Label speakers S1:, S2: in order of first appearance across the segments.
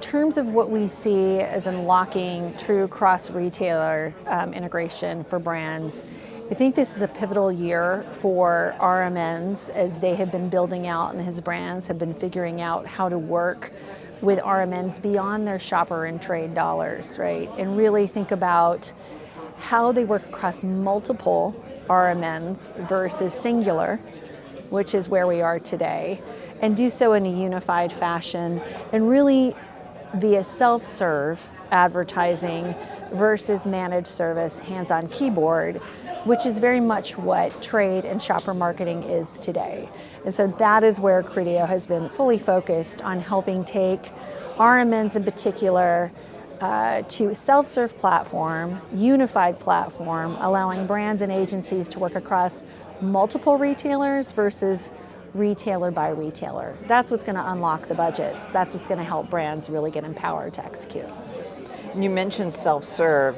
S1: in terms of what we see as unlocking true cross-retailer integration for brands, I think this is a pivotal year for RMNs as they have been building out and as brands have been figuring out how to work with RMNs beyond their shopper and trade dollars, right? And really think about how they work across multiple RMNs versus singular, which is where we are today, and do so in a unified fashion and really via self-serve advertising versus managed service hands-on keyboard, which is very much what trade and shopper marketing is today. And so that is where Criteo has been fully focused on helping take RMNs in particular to a self-serve platform, unified platform, allowing brands and agencies to work across multiple retailers versus retailer by retailer. That's what's going to unlock the budgets. That's what's going to help brands really get empowered to execute.
S2: You mentioned self-serve.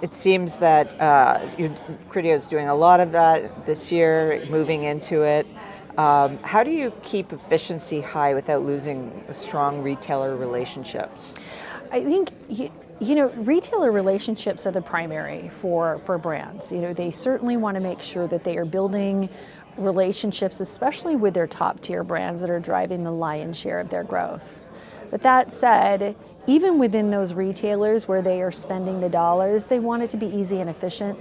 S2: It seems that Criteo is doing a lot of that this year, moving into it. How do you keep efficiency high without losing strong retailer relationships?
S1: I think retailer relationships are the primary for brands. They certainly want to make sure that they are building relationships, especially with their top tier brands that are driving the lion's share of their growth. But that said, even within those retailers where they are spending the dollars, they want it to be easy and efficient.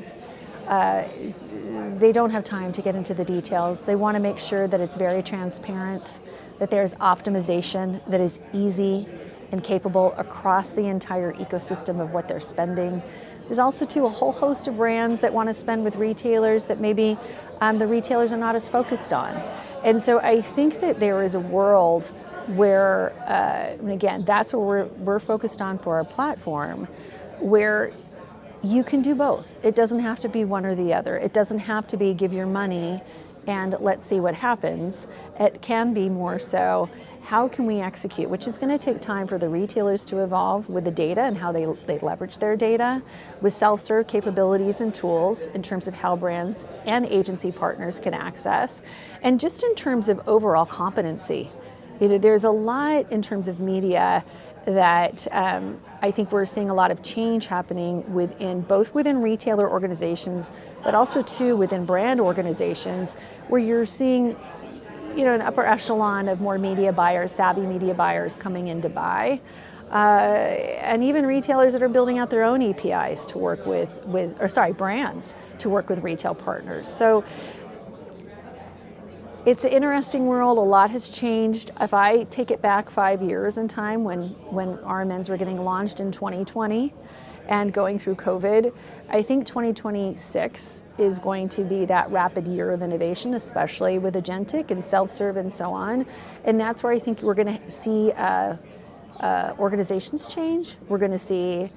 S1: They don't have time to get into the details. They want to make sure that it's very transparent, that there's optimization that is easy and capable across the entire ecosystem of what they're spending. There's also a whole host of brands that want to spend with retailers that maybe the retailers are not as focused on. And so I think that there is a world where, and again, that's what we're focused on for our platform, where you can do both. It doesn't have to be one or the other. It doesn't have to be give your money and let's see what happens. It can be more so, how can we execute, which is going to take time for the retailers to evolve with the data and how they leverage their data, with self-serve capabilities and tools in terms of how brands and agency partners can access, and just in terms of overall competency. There's a lot in terms of media that I think we're seeing a lot of change happening both within retailer organizations, but also too within brand organizations, where you're seeing an upper echelon of more media buyers, savvy media buyers coming in to buy. And even retailers that are building out their own APIs to work brands to work with retail partners. So it's an interesting world. A lot has changed. If I take it back 5 years in time when RMNs were getting launched in 2020 and going through COVID, I think 2026 is going to be that rapid year of innovation, especially with agentic and self-serve and so on. And that's where I think we're going to see organizations change. We're going to see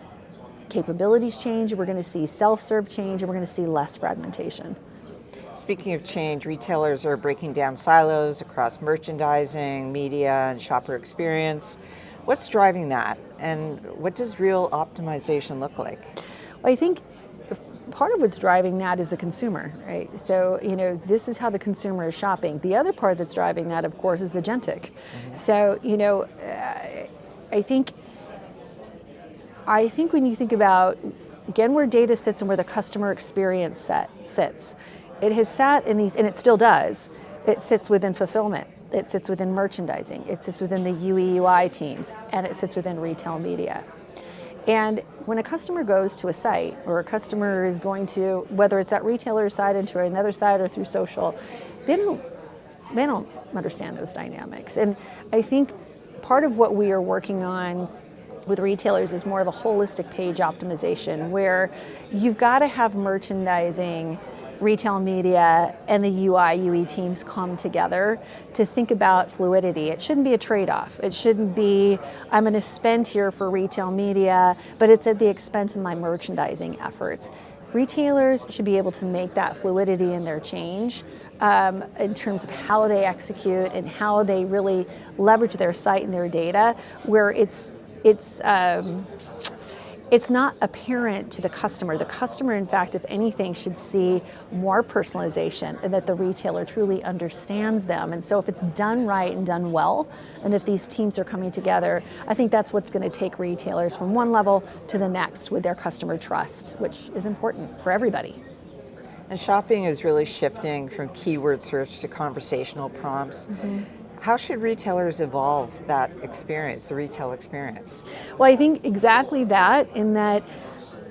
S1: capabilities change. We're going to see self-serve change, and we're going to see less fragmentation.
S2: Speaking of change, retailers are breaking down silos across merchandising, media, and shopper experience. What's driving that, and what does real optimization look like?
S1: Well, I think part of what's driving that is the consumer, right? So, this is how the consumer is shopping. The other part that's driving that, of course, is agentic. Mm-hmm. So, I think when you think about, again, where data sits and where the customer experience sits, it has sat in these, and it still does, it sits within fulfillment. It sits within merchandising, it sits within the UI teams, and it sits within retail media. And when a customer goes to a site, or a customer is going to, whether it's that retailer side into another site or through social, they don't understand those dynamics. And I think part of what we are working on with retailers is more of a holistic page optimization, where you've got to have merchandising, retail media, and the UI teams come together to think about fluidity. It shouldn't be a trade-off. It shouldn't be, I'm going to spend here for retail media, but it's at the expense of my merchandising efforts. Retailers should be able to make that fluidity in their change in terms of how they execute and how they really leverage their site and their data, where it's it's not apparent to the customer. The customer, in fact, if anything, should see more personalization and that the retailer truly understands them. And so if it's done right and done well, and if these teams are coming together, I think that's what's going to take retailers from one level to the next with their customer trust, which is important for everybody.
S2: And shopping is really shifting from keyword search to conversational prompts. How should retailers evolve that experience, the retail experience?
S1: Well, I think exactly that, in that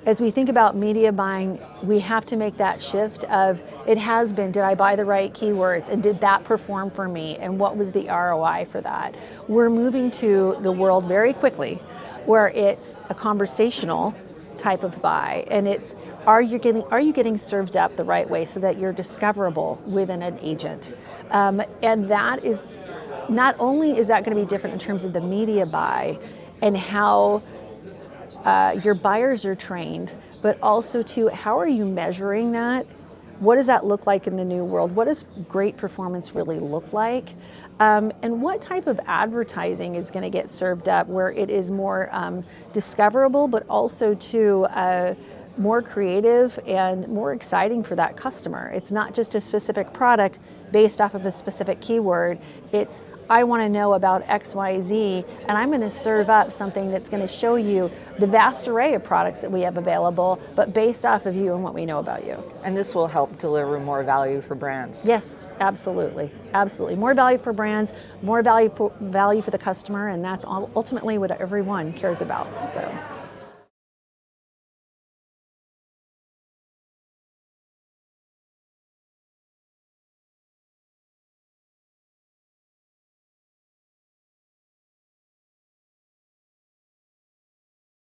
S1: as we think about media buying, we have to make that shift of, it has been, did I buy the right keywords, and did that perform for me, and what was the ROI for that? We're moving to the world very quickly where it's a conversational type of buy, and it's, are you getting served up the right way so that you're discoverable within an agent? And that is, not only is that going to be different in terms of the media buy and how your buyers are trained, but also to how are you measuring that? What does that look like in the new world? What does great performance really look like? And what type of advertising is going to get served up where it is more discoverable, but also to more creative and more exciting for that customer? It's not just a specific product based off of a specific keyword. It's, I want to know about XYZ, and I'm going to serve up something that's going to show you the vast array of products that we have available, but based off of you and what we know about you.
S2: And this will help deliver more value for brands.
S1: Yes, absolutely. Absolutely. More value for brands, more value for the customer, and that's ultimately what everyone cares about. So.